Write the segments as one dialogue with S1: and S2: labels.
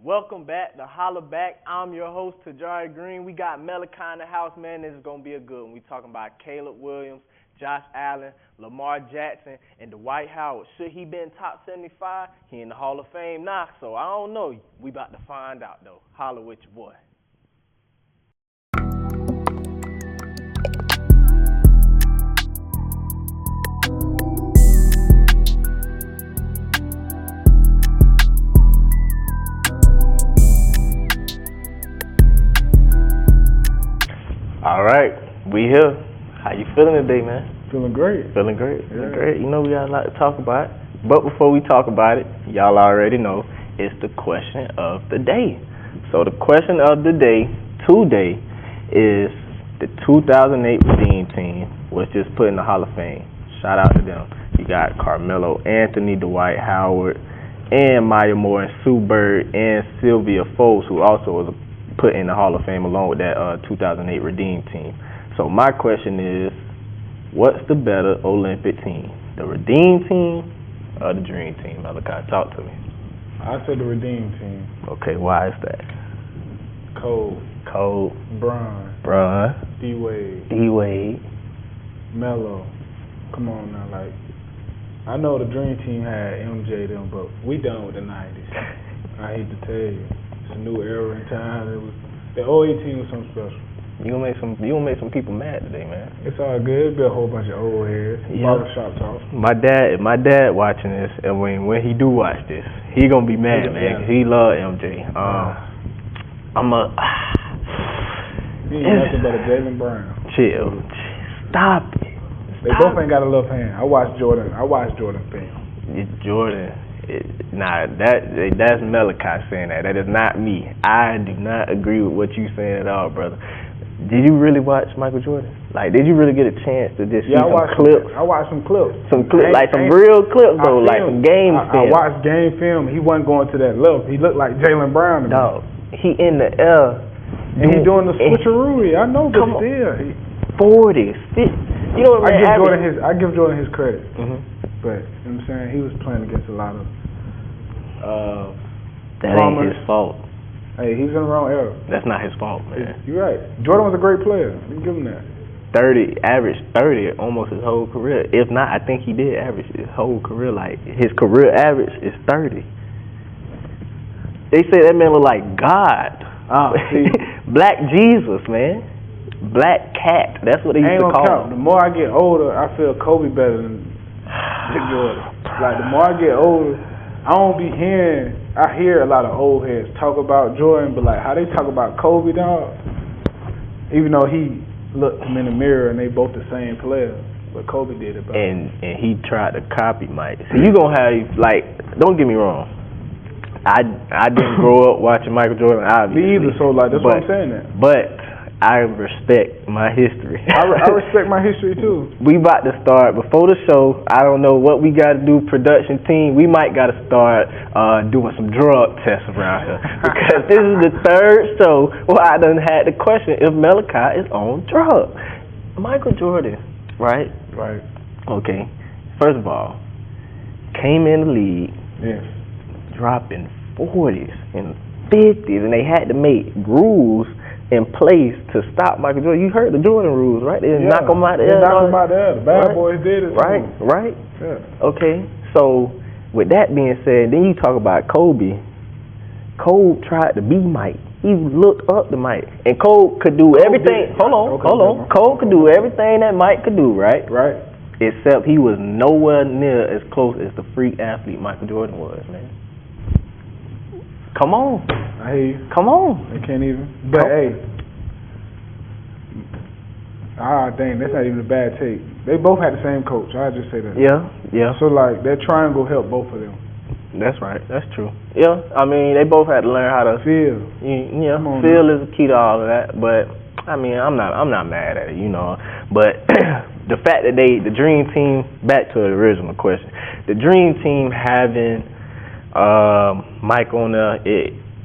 S1: Welcome back to Holla Back. I'm your host, Tajari Green. We got Malachi in the house, man. This is going to be a good one. We talking about Caleb Williams, Josh Allen, Lamar Jackson, and Dwight Howard. Should he be in top 75? He in the Hall of Fame now, so I don't know. We about to find out, though. Holla with your boy. All right, we here. How you feeling today, man?
S2: Feeling great.
S1: Feeling great. You know, we got a lot to talk about. But before we talk about it, y'all already know it's the question of the day. So the question of the day today is the 2008 Redeem team was just put in the Hall of Fame. Shout out to them. You got Carmelo Anthony, Dwight Howard, and Maya Moore, and Sue Bird, and Sylvia Foles, who also was put in the Hall of Fame along with that 2008 Redeem team. So my question is, what's the better Olympic team, the Redeem team or the Dream team? Malachi, talk to me.
S2: I said the Redeem team.
S1: Okay, why is that?
S2: Cole,
S1: Bron, D-Wade,
S2: Melo. Come on now, like, I know the Dream team had MJ them, but we done with the 90s. I hate to tell you. It's a new era in time. The 08 team was something special. You gonna make some people mad today, man. It's all good. It'll be a whole bunch of old heads. Yeah. Barbershop talk.
S1: My dad watching this, and when he do watch this, he gonna be mad, man. He love MJ.
S2: He ain't nothing but a Jaylen Brown.
S1: Chill. Stop it.
S2: They both ain't got a left hand. I watched Jordan film.
S1: It's Jordan. That's Malachi saying that. That is not me. I do not agree with what you saying at all, brother. Did you really watch Michael Jordan? Like, did you really get a chance to just see some clips?
S2: I watched some clips.
S1: Some real clips, though, like some game film.
S2: I watched game film. He wasn't going to that left. He looked like Jaylen Brown to me.
S1: Dog, he in the air.
S2: And he doing the switcheroo. I know, but still.
S1: 40s, 50. You know what
S2: I give Jordan his credit.
S1: Mm-hmm.
S2: But, you know what I'm saying, he was playing against a lot of
S1: that ain't his fault.
S2: Hey, he was in the wrong era.
S1: That's not his fault, man.
S2: You're right. Jordan was a great player. You can give him that.
S1: Averaged 30 almost his whole career. If not, I think he did average his whole career. Like, his career average is 30. They say that man look like God. Black Jesus, man. Black cat. That's what they used to call him.
S2: The more I get older, I feel Kobe better than Jordan. Like, the more I get older, I hear a lot of old heads talk about Jordan, but like how they talk about Kobe, dog, even though he looked him in the mirror and they both the same player, but Kobe did it better. And
S1: he tried to copy Mike. So you gonna have, like, don't get me wrong, I didn't grow up watching Michael Jordan, obviously.
S2: Me either, so like that's what I'm saying that.
S1: But I respect my history.
S2: I respect my history too.
S1: We about to start before the show. I don't know what we got to do. Production team, we might got to start doing some drug tests around here because this is the third show where I done had the question if Malachi is on drugs. Michael Jordan, right?
S2: Right.
S1: Okay. First of all, came in the league,
S2: yes,
S1: dropping 40s and 50s, and they had to make rules in place to stop Michael Jordan. You heard the Jordan rules, right? They knock him out of there.
S2: They knock him out of there. The bad boys did it.
S1: Right.
S2: Yeah.
S1: Okay. So with that being said, then you talk about Kobe. Cole tried to be Mike. He looked up to Mike, and Cole could do everything. Hold on. Cole could do everything that Mike could do, right?
S2: Right.
S1: Except he was nowhere near as close as the freak athlete Michael Jordan was, man. Come on.
S2: I hear you.
S1: Come on.
S2: They can't even. But hey, dang, that's not even a bad take. They both had the same coach. I'll just say that.
S1: Yeah.
S2: So like that triangle helped both of them.
S1: That's right. That's true. Yeah. I mean, they both had to learn how to
S2: feel.
S1: Yeah. Feel is the key to all of that. But I mean, I'm not mad at it, you know. But the fact that the Dream Team, back to the original question, the Dream Team having Mike on there,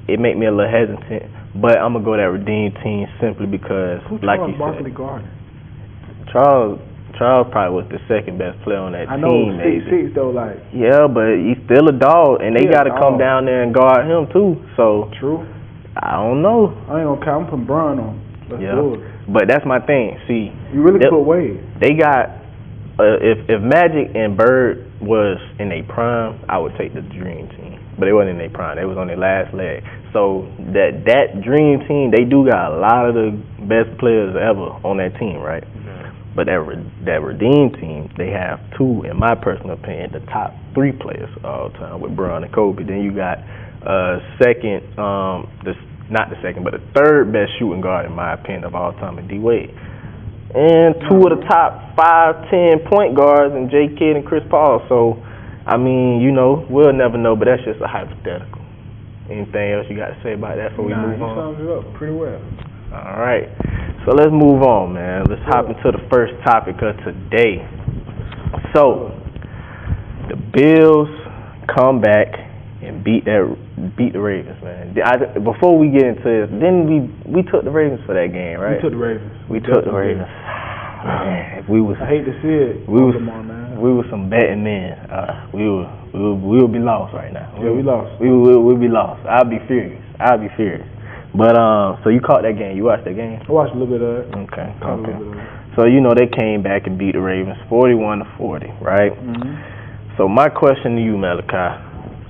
S1: it make me a little hesitant, but I'm gonna go that Redeem team simply because, like you said,
S2: Gardner?
S1: Charles probably was the second best player on that
S2: I know,
S1: team.
S2: 6'6" though, like.
S1: Yeah, but he's still a dog, and they got to come down there and guard him too. So
S2: true.
S1: I don't know.
S2: I ain't gonna count. I'm putting Bron on. Let's do it.
S1: But that's my thing. See,
S2: you really put Wade.
S1: They got if Magic and Bird was in their prime, I would take the Dream Team. But they wasn't in their prime. They was on their last leg. So that Dream Team, they do got a lot of the best players ever on that team, right? But that Redeem Team, they have two, in my personal opinion, the top 3 players of all time with Bron and Kobe. Then you got second, not the second, but the third best shooting guard in my opinion of all time, in D Wade. And 2 of the top 5-10 point guards in J. Kidd and Chris Paul. So, I mean, you know, we'll never know, but that's just a hypothetical. Anything else you got to say about that before we move on?
S2: You summed it up pretty well.
S1: All right. So let's move on, man. Let's hop into the first topic of today. So, the Bills come back and beat the Ravens, man. Before we get into this, then we took the Ravens for that game, right?
S2: We took the Ravens.
S1: Man,
S2: I hate to see it.
S1: We were some betting men. We will be lost right now.
S2: Yeah, we lost.
S1: We'll be lost. I'll be furious. But so you caught that game? You watched that game?
S2: I watched a little bit of it.
S1: Okay. So you know they came back and beat the Ravens 41-40, right?
S2: Mm-hmm.
S1: So my question to you, Malachi,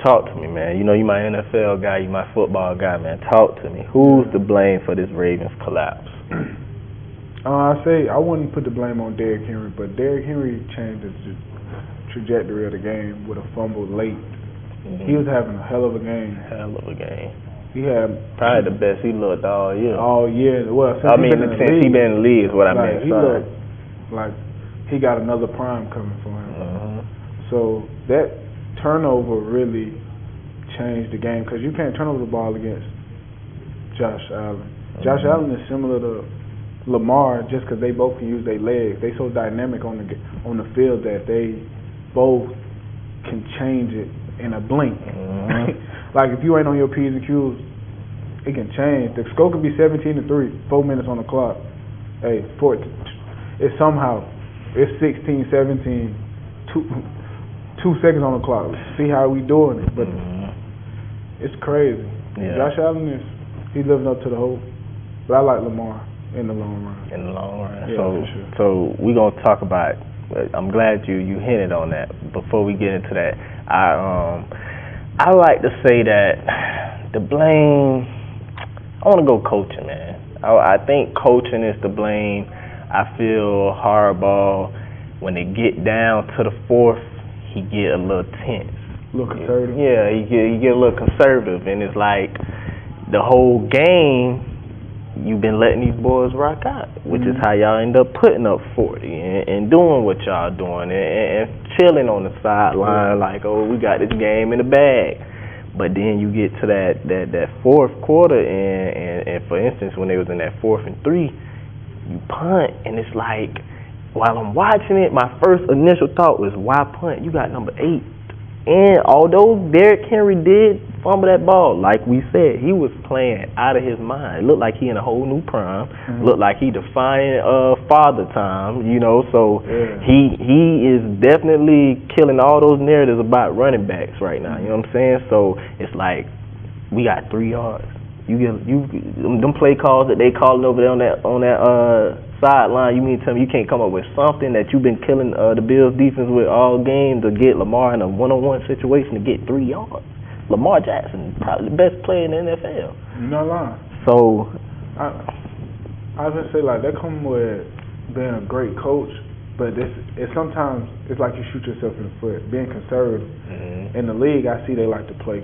S1: talk to me, man. You know you my NFL guy, you my football guy, man. Talk to me. Who's to blame for this Ravens collapse?
S2: I wouldn't put the blame on Derrick Henry, but Derrick Henry changed the trajectory of the game with a fumble late. Mm-hmm. He was having a hell of a game. He had
S1: probably the best he looked all year.
S2: Well, since he been in the league is what I meant. He looked like he got another prime coming for him.
S1: Mm-hmm.
S2: So that turnover really changed the game because you can't turn over the ball against Josh Allen. Mm-hmm. Josh Allen is similar to Lamar just because they both can use their legs. They so dynamic on the field that they both can change it in a blink.
S1: Mm-hmm.
S2: Like if you ain't on your P's and Q's, it can change. The score could be 17-3, 4 minutes on the clock. Hey, it's 16-17, 2 seconds on the clock. See how we doing it, but it's crazy.
S1: Yeah.
S2: Josh Allen he's living up to the hope, but I like Lamar in the long run.
S1: Yeah,
S2: for sure.
S1: So we're gonna talk about. I'm glad you hinted on that. Before we get into that, I like to say that the blame, I want to go coaching, man. I think coaching is to blame. I feel Harbaugh, when they get down to the fourth, he get a little tense.
S2: A little conservative?
S1: Yeah, he get a little conservative, and it's like the whole game, you've been letting these boys rock out, which is how y'all end up putting up 40 and doing what y'all doing and chilling on the sideline like, oh, we got this game in the bag. But then you get to that fourth quarter and for instance, when they was in that 4th and 3, you punt, and it's like, while I'm watching it, my first initial thought was, why punt? You got number 8. And although Derrick Henry did fumble that ball, like we said, he was playing out of his mind. It looked like he in a whole new prime. Looked like he defying father time, you know. So he is definitely killing all those narratives about running backs right now. You know what I'm saying? So it's like, we got 3 yards. You them play calls that they calling over there on that sideline. You mean to tell me you can't come up with something that you've been killing the Bills defense with all game to get Lamar in a one-on-one situation to get 3 yards? Lamar Jackson, probably the best player in the NFL.
S2: You're not lying.
S1: So
S2: I was gonna say, like, that come with being a great coach, but sometimes it's like you shoot yourself in the foot. Being conservative in the league, I see they like to play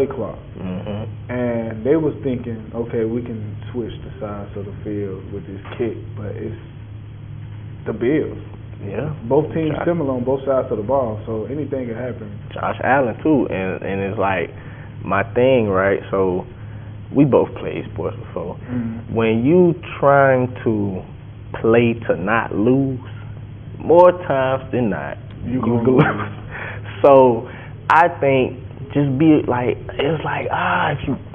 S2: clock, and they was thinking, okay, we can switch the sides of the field with this kick, but it's the Bills.
S1: Yeah,
S2: both teams similar on both sides of the ball, so anything can happen.
S1: Josh Allen too, and it's like my thing, right? So we both played sports before. When you trying to play to not lose, more times than not, you gonna lose. So I think just be like, it's like,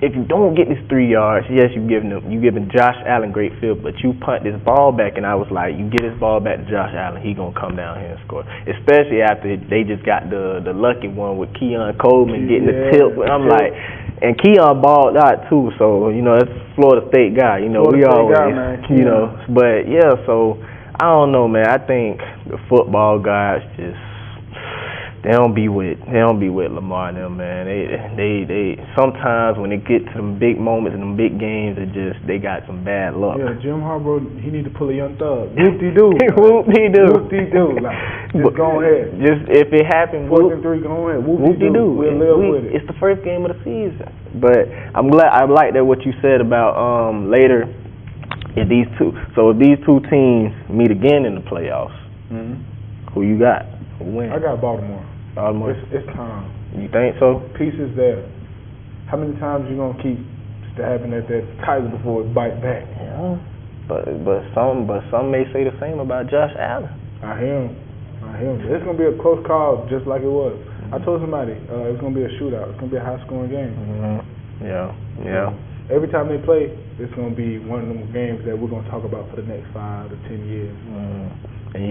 S1: if you don't get this 3 yards, yes, you giving Josh Allen great field, but you punt this ball back, and I was like, you get this ball back to Josh Allen, he gonna come down here and score. Especially after they just got the lucky one with Keon Coleman getting the tip. I'm like, and Keon balled out too, so that's Florida State guy. We always, but yeah, so I don't know, man. I think the football guys just. They don't be with Lamar and them, man. They sometimes when they get to them big moments and them big games, they got some bad luck.
S2: Yeah, Jim Harbaugh, he need to pull a young thug. Whoop-de-doo.
S1: Whoop-de-doo.
S2: Whoop-de-doo. Just go ahead.
S1: Just if it happens,
S2: 4th and 3, go ahead. Whoop-de-doo. We'll live with it.
S1: It's the first game of the season. But I'm glad. I like that what you said about later. If these two teams meet again in the playoffs, who you got? Who wins?
S2: I got Baltimore. It's time.
S1: You think so?
S2: Pieces there. How many times you gonna keep stabbing at that tiger before it bite back?
S1: Yeah. But some may say the same about Josh Allen.
S2: I hear him. It's gonna be a close call, just like it was. I told somebody it's gonna be a shootout. It's gonna be a high scoring game.
S1: Yeah.
S2: Every time they play, it's gonna be one of them games that we're gonna talk about for the next 5 to 10 years.
S1: And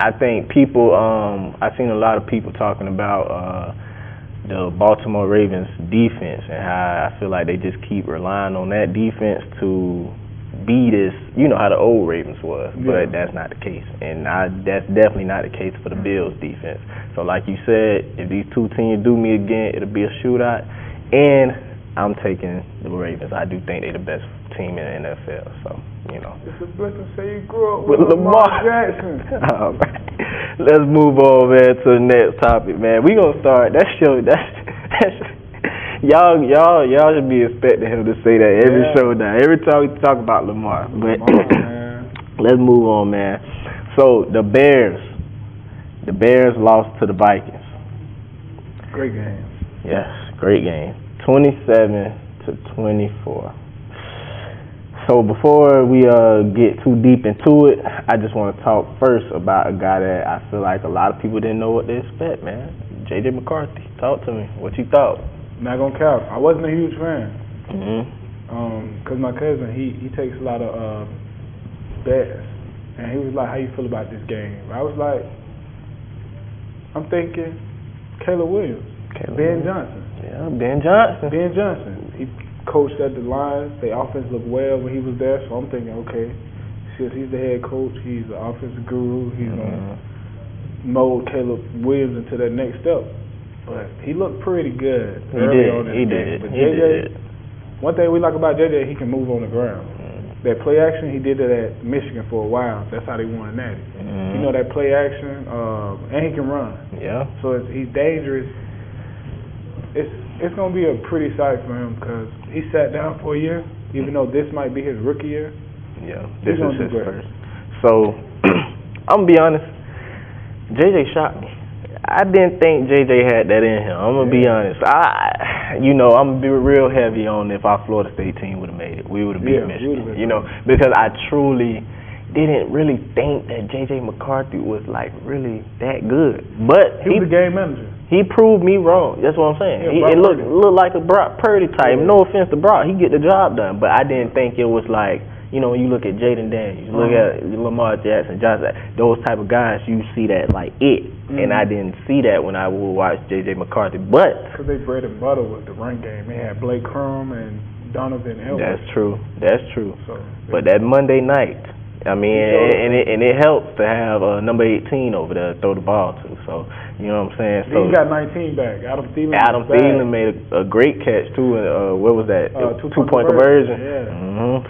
S1: I think people, I've seen a lot of people talking about the Baltimore Ravens defense and how I feel like they just keep relying on that defense to be this, how the old Ravens was, but that's not the case. And that's definitely not the case for the Bills defense. So like you said, if these two teams do meet again, it'll be a shootout. And I'm taking the Ravens. I do think they're the best team in the NFL, so,
S2: It's a blessing to say you grew up
S1: with Lamar Jackson. All right. Let's move on, man, to the next topic, man. We gonna start that show. Y'all should be expecting him to say that every show now. Every time we talk about Lamar. But let's move on, man. So the Bears lost to the Vikings.
S2: Great game.
S1: Yes, great game. 27-24. So before we get too deep into it, I just want to talk first about a guy that I feel like a lot of people didn't know what to expect, man. J.J. McCarthy. Talk to me. What you thought?
S2: Not gonna cap. I wasn't a huge fan. Cause my cousin he takes a lot of bets, and he was like, "How you feel about this game?" I was like, "I'm thinking Caleb Williams, Ben Johnson."
S1: Yeah, Ben Johnson.
S2: He coached at the Lions. The offense looked well when he was there, so I'm thinking, okay, since he's the head coach, he's the offensive guru, he's gonna mold Caleb Williams into that next step. But he looked pretty good early on in the game. But JJ, one thing we like about JJ, he can move on the ground. That play action, he did it at Michigan for a while. That's how they won that. That play action, and he can run.
S1: Yeah.
S2: So he's dangerous. It's going to be a pretty sight for him because he sat down for a year, even though this might be his rookie year.
S1: Yeah, this is his first. So, I'm going to be honest, JJ shocked me. I didn't think JJ had that in him. I'm going to be honest. I'm going to be real heavy on if our Florida State team would have made it. We would have beat Michigan, because I truly didn't really think that J.J. McCarthy was, really that good. But
S2: he was the game manager.
S1: He proved me wrong. That's what I'm saying.
S2: Yeah,
S1: it looked like a Brock Purdy type. Yeah. No offense to Brock. He get the job done. But I didn't think it was like, when you look at Jaden Daniels, you look at Lamar Jackson, those type of guys, you see that like it. And I didn't see that when I would watch J.J. McCarthy. But
S2: because they bread and butter with the run game. They had Blake Crum and Donovan Elliott.
S1: That's true. So, but that Monday night, and it helps to have number 18 over there to throw the ball to. So, you know what I'm saying? So
S2: he got 19 back. Adam Thielen
S1: made a great catch too. And what was that?
S2: 2-point
S1: conversion.
S2: Yeah.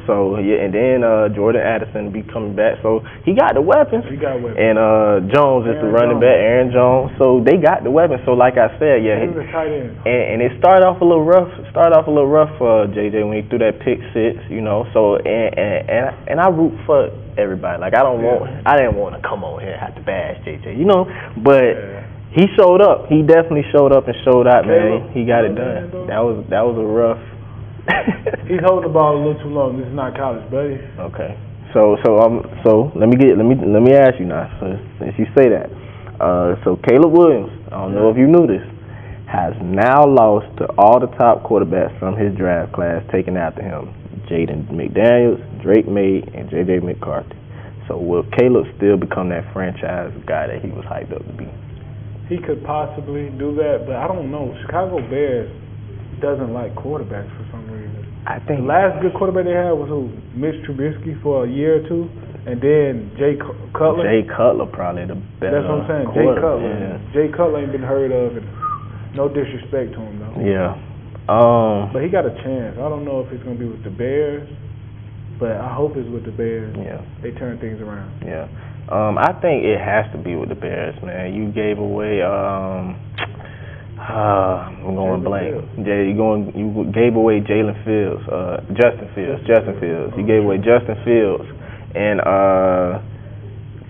S1: So and then Jordan Addison be coming back. So he got the weapons. And Jones is the running back, Aaron Jones. So they got the weapons. So like I said,
S2: he was a tight end.
S1: And it started off a little rough. For JJ when he threw that pick six. So and I root for everybody. Like I didn't want to come on here and have to bash JJ, but he showed up. He definitely showed up and showed out, man. He got it done. That was a rough.
S2: He's holding the ball a little too long. This is not college, buddy.
S1: Okay. So let me ask you now. So since you say that, So Caleb Williams, I don't know if you knew this, has now lost to all the top quarterbacks from his draft class taken after him. Jaden McDaniels, Drake May, and J.J. McCarthy. So will Caleb still become that franchise guy that he was hyped up to be?
S2: He could possibly do that, but I don't know. Chicago Bears doesn't like quarterbacks for some reason.
S1: I think
S2: the last good quarterback they had was Mitch Trubisky for a year or two, and then Jay Cutler.
S1: Jay Cutler probably the best.
S2: That's what I'm saying. Jay Cutler. Yeah. Jay Cutler ain't been heard of, and no disrespect to him though.
S1: Yeah.
S2: But he got a chance. I don't know if it's gonna be with the Bears, but I hope it's with the Bears.
S1: Yeah.
S2: They turn things around.
S1: Yeah. I think it has to be with the Bears, man. You gave away I'm going blank. You gave away Justin Fields. You gave away Justin Fields and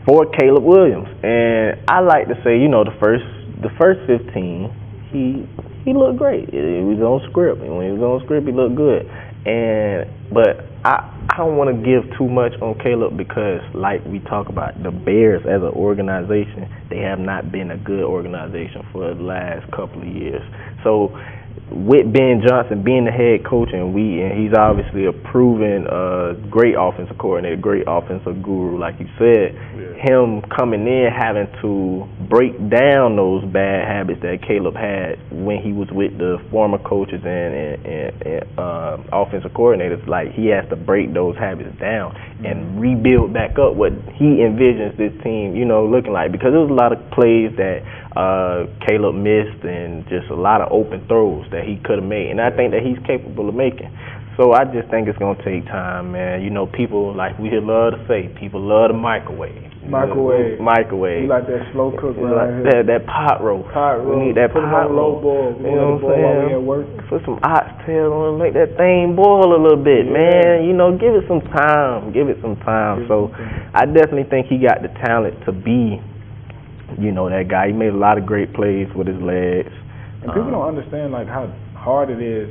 S1: for Caleb Williams. And I like to say, the first 15, he looked great. He was on script. And when he was on script, he looked good. But I don't want to give too much on Caleb because, like we talk about, the Bears as an organization, they have not been a good organization for the last couple of years. So with Ben Johnson being the head coach, and he's obviously a proven great offensive coordinator, great offensive guru, like you said, him coming in having to break down those bad habits that Caleb had when he was with the former coaches and offensive coordinators, like he has to break those habits down and rebuild back up what he envisions this team, looking like, because there was a lot of plays that Caleb missed and just a lot of open throws that he could have made, and I think that he's capable of making. So I just think it's going to take time, man. People, like we love to say, people love the microwave.
S2: Microwave.
S1: You
S2: like that slow cook right here.
S1: That pot roast. We need that
S2: put
S1: pot roast.
S2: Low boil.
S1: You know what I'm saying?
S2: Work.
S1: Put some oxtail on it, make that thing boil a little bit, man. Give it some time. So I definitely think he got the talent to be, that guy. He made a lot of great plays with his legs.
S2: And people don't understand how hard it is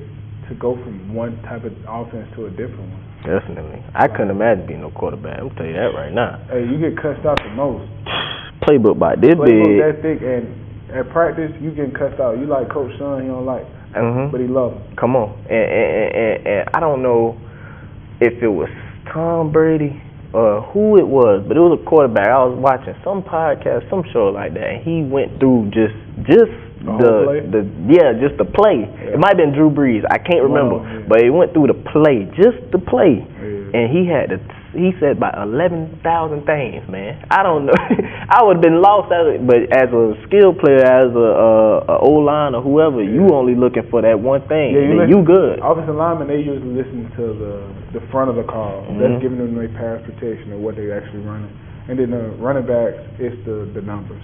S2: to go from one type of offense to a different one.
S1: Definitely. I couldn't imagine being no quarterback. I'm tell you that right now.
S2: Hey, you get cussed out the most.
S1: Playbook by this big.
S2: Playbook that thick, and at practice you getting cussed out. You like Coach Son, he don't like, but he love him.
S1: Come on, and I don't know if it was Tom Brady or who it was, but it was a quarterback. I was watching some podcast, some show like that, and he went through just the play. Yeah. It might have been Drew Brees. I can't remember, but he went through the play, just the play, and he said about 11,000 things, man. I don't know. I would have been lost at it, but as a skill player, as a O-line or whoever, you only looking for that one thing. Yeah, you good.
S2: Offensive linemen, they usually listen to the front of the call. That's giving them their pass protection or what they're actually running. And then the running backs, it's the numbers.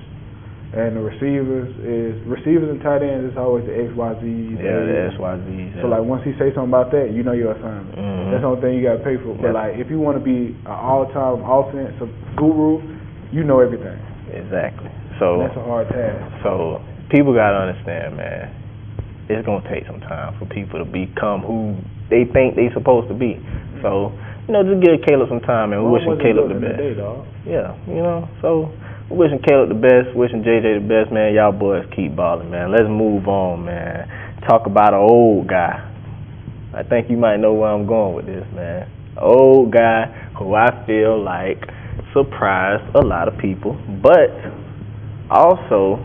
S2: And the receivers and tight ends, it's always the XYZs.
S1: Yeah, the XYZs.
S2: So once he say something about that, your assignment. That's the only thing you got to pay for. But if you want to be an all-time offensive guru, you know everything.
S1: Exactly. So
S2: that's a hard task.
S1: So people got to understand, man, it's going to take some time for people to become who they think they supposed to be. So, just give Caleb some time, and we're wishing Caleb the best. Yeah, so wishing Caleb the best, wishing JJ the best, man. Y'all boys keep balling, man. Let's move on, man. Talk about an old guy. I think you might know where I'm going with this, man. An old guy who I feel like surprised a lot of people, but also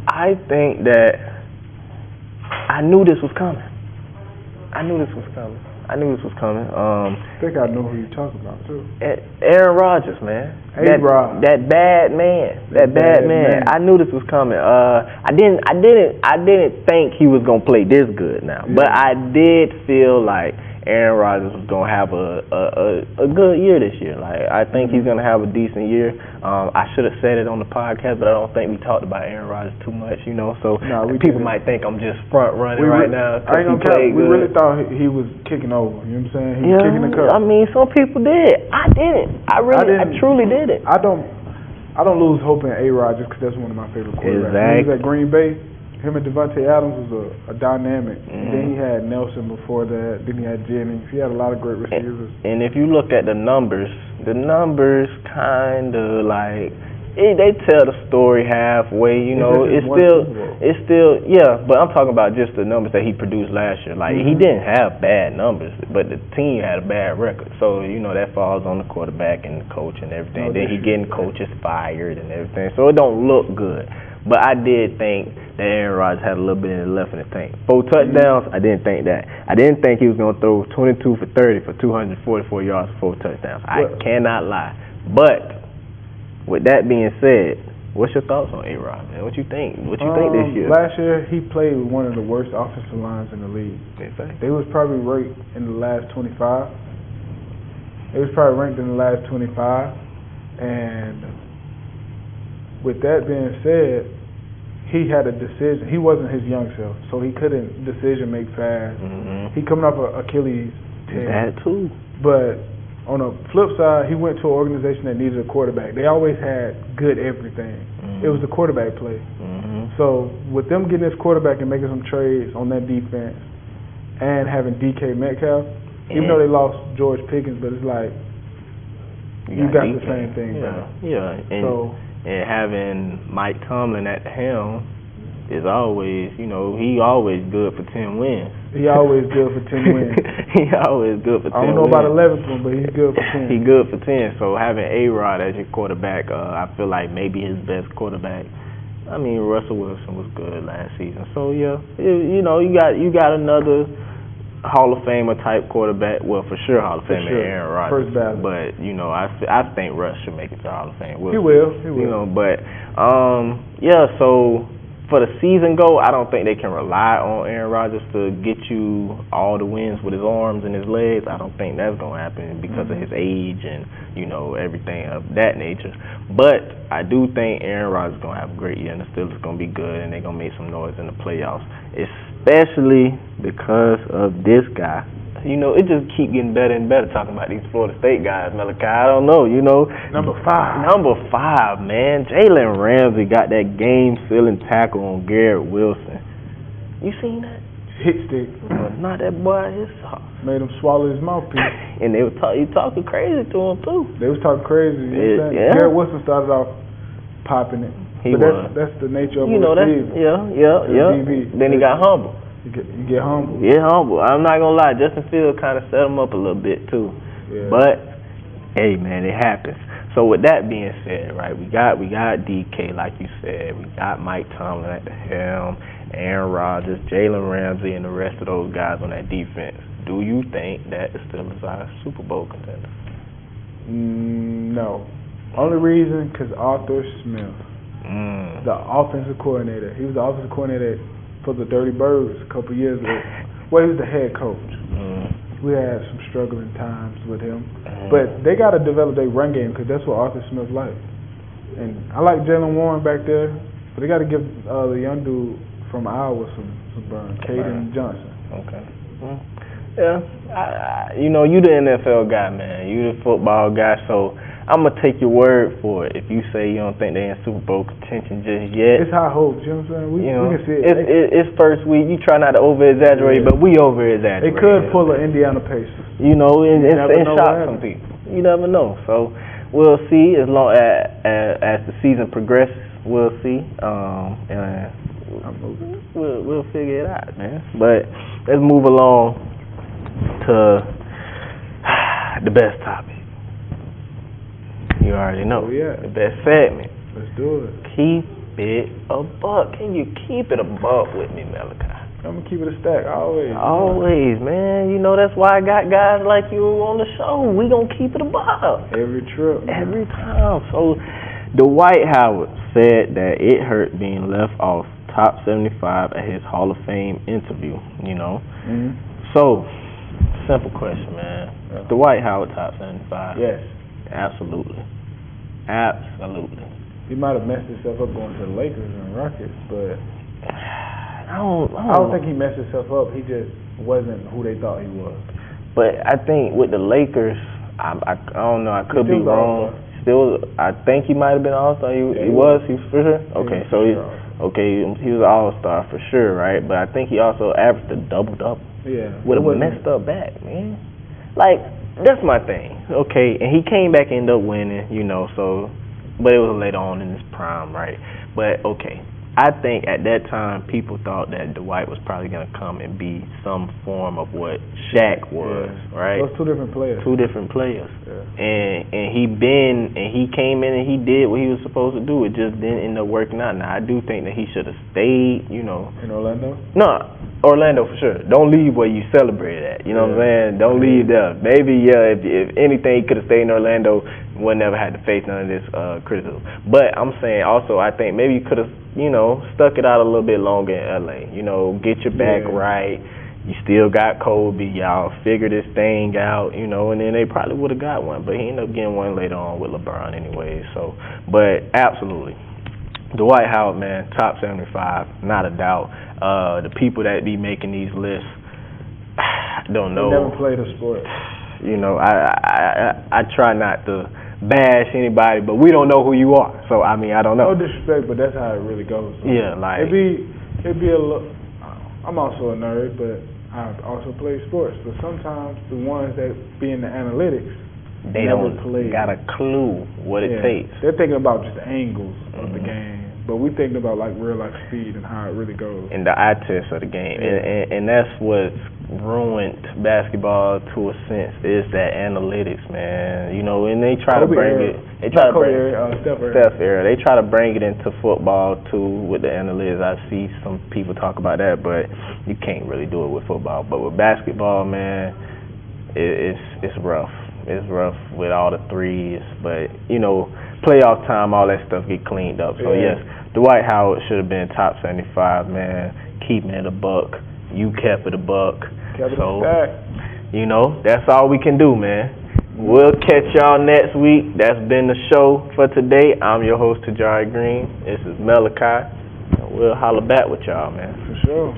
S1: I think that I knew this was coming. I
S2: think I know who you're talking about too.
S1: Aaron Rodgers, man. That bad man. I knew this was coming. I didn't think he was gonna play this good now, but I did feel like Aaron Rodgers was gonna have a good year this year. I think he's gonna have a decent year. I should have said it on the podcast, but I don't think we talked about Aaron Rodgers too much, So people might think I'm just front running right now.
S2: I ain't gonna tell you. We really thought he was kicking over. You know what I'm saying? He was kicking the cup.
S1: I mean, some people did. I didn't. I truly didn't.
S2: I don't lose hope in A-Rod just because that's one of my favorite quarterbacks.
S1: Exactly.
S2: When he was at Green Bay, him and Devontae Adams was a dynamic. And then he had Nelson before that. Then he had Jennings. He had a lot of great receivers.
S1: And if you look at the numbers kind of they tell the story halfway. You know, it's still, yeah. But I'm talking about just the numbers that he produced last year. Like he didn't have bad numbers, but the team had a bad record. So you know that falls on the quarterback and the coach and everything. Then he getting coaches fired and everything. So it don't look good. But I did think that Aaron Rodgers had a little bit left in the tank. 4 touchdowns, I didn't think that. I didn't think he was going to throw 22 for 30 for 244 yards for 4 touchdowns. I cannot lie. But with that being said, what's your thoughts on A-Rod, man? What you think? What you think this year?
S2: Last year, he played with one of the worst offensive lines in the league. They was probably ranked in the last 25. They was probably ranked in the last 25. And with that being said, he had a decision. He wasn't his young self, so he couldn't decision make fast. He coming off of Achilles tear.
S1: That too.
S2: But on the flip side, he went to an organization that needed a quarterback. They always had good everything. It was the quarterback play. So with them getting this quarterback and making some trades on that defense and having DK Metcalf, even though they lost George Pickens, but it's like you got the same thing.
S1: Yeah. And having Mike Tomlin at the helm is always, you know, he always good for 10 wins.
S2: He always good for 10 wins.
S1: He always good for 10 wins.
S2: I don't know about 11th one, but he's good for 10.
S1: He good for 10. So having A-Rod as your quarterback, I feel like maybe his best quarterback. I mean, Russell Wilson was good last season. So yeah, you know, you got another Hall of Famer type quarterback. Well, for sure Hall of Famer Aaron Rodgers.
S2: First ballot.
S1: But you know, I think Russ should make it to Hall of Fame.
S2: He will.
S1: You know, but yeah. So for the season go, I don't think they can rely on Aaron Rodgers to get you all the wins with his arms and his legs. I don't think that's gonna happen because of his age and you know everything of that nature. But I do think Aaron Rodgers is gonna have a great year, and the Steelers gonna be good, and they're gonna make some noise in the playoffs, especially because of this guy. You know, it just keep getting better and better talking about these Florida State guys, Malachi. I don't know, you know.
S2: Number 5,
S1: man. Jalen Ramsey got that game-sealing tackle on Garrett Wilson. You seen that?
S2: Hit stick.
S1: Not that boy. His
S2: made him swallow his mouthpiece.
S1: And they were talking crazy to him, too.
S2: They was talking crazy. You know what I'm saying?
S1: Yeah.
S2: Garrett Wilson started off popping it. That's the nature of a receiver.
S1: Yeah. Then he got humble.
S2: You get humble.
S1: Yeah, humble. I'm not gonna lie, Justin Fields kind of set him up a little bit too.
S2: Yeah.
S1: But hey, man, it happens. So with that being said, right, we got DK, like you said, we got Mike Tomlin at the helm, Aaron Rodgers, Jalen Ramsey, and the rest of those guys on that defense. Do you think that the Steelers are a Super Bowl contender?
S2: No. Only reason because Arthur Smith, the offensive coordinator, he was the offensive coordinator for the Dirty Birds a couple years ago. Well, he was the head coach. We had some struggling times with him. But they got to develop their run game because that's what Arthur Smith likes. And I like Jalen Warren back there, but they got to give the young dude from Iowa some burn, Caden Johnson.
S1: Okay. Yeah. You know, you the NFL guy, man. You the football guy, so I'm going to take your word for it if you say you don't think they're in Super Bowl contention just yet.
S2: It's high hopes, you know what I'm saying? We can see it.
S1: It's first week. You try not to over-exaggerate, but we over-exaggerate.
S2: They could pull an Indiana Pacers.
S1: You know, and shock some people. You never know. So we'll see as long as the season progresses. We'll see. And we'll figure it out, man. But let's move along to the best topic. You already know.
S2: Oh, yeah.
S1: The best segment.
S2: Let's do it.
S1: Keep it a buck. Can you keep it a buck with me, Malachi?
S2: I'm going to keep it a stack, always.
S1: Always, man. You know, that's why I got guys like you on the show. We going to keep it a buck.
S2: Every trip.
S1: Every time. So, Dwight Howard said that it hurt being left off top 75 at his Hall of Fame interview, you know. So, simple question, man. Yeah. Dwight Howard top 75?
S2: Yes.
S1: Absolutely.
S2: He might have messed himself up going to the Lakers and Rockets, but
S1: I don't think
S2: he messed himself up. He just wasn't who they thought he was.
S1: But I think with the Lakers, I don't know. I could be wrong. Still, I think he might have been an All-Star. He was for sure. Okay, so he was an All-Star for sure, right? But I think he also averaged a double-double.
S2: Yeah.
S1: With a messed up back, man. Like, that's my thing. Okay, and he came back and ended up winning, you know, so but it was later on in his prime, right? But okay, I think at that time people thought that Dwight was probably gonna come and be some form of what Shaq was, right?
S2: Those two different players.
S1: Yeah. And he came in and he did what he was supposed to do. It just didn't end up working out. Now I do think that he should have stayed, you know.
S2: In Orlando?
S1: No, Orlando for sure. Don't leave where you celebrated at. You know what I'm saying? Don't leave there. Maybe if anything, he could have stayed in Orlando. Would never had to face none of this criticism. But I'm saying also, I think maybe you could have, you know, stuck it out a little bit longer in LA. You know, get your back right. You still got Kobe. Y'all figure this thing out, you know, and then they probably would have got one. But he ended up getting one later on with LeBron anyway. So, but absolutely. Dwight Howard, man, top 75, not a doubt. The people that be making these lists, I don't know.
S2: They never played a sport.
S1: You know, I try not to bash anybody, but we don't know who you are. So I mean, I don't know.
S2: No disrespect, but that's how it really goes. So
S1: yeah, like
S2: it'd be a little. I'm also a nerd, but I also play sports. But sometimes the ones that be in the analytics,
S1: they don't got a clue what it takes.
S2: They're thinking about just the angles of the game, but we're thinking about like real life speed and how it really goes.
S1: And the eye test of the game, and that's what's ruined basketball to a sense, is that analytics, man. You know, and they try to bring it. They try to bring Steph era. They try to bring it into football too with the analytics. I see some people talk about that, but you can't really do it with football. But with basketball, man, it's rough. It's rough with all the threes, but you know, playoff time, all that stuff get cleaned up. So yes, Dwight Howard should have been top 75, man. Keeping it a buck. You kept it a buck. So, you know, that's all we can do, man. We'll catch y'all next week. That's been the show for today. I'm your host, Tajari Green. This is Malachi. We'll holla back with y'all, man.
S2: For sure.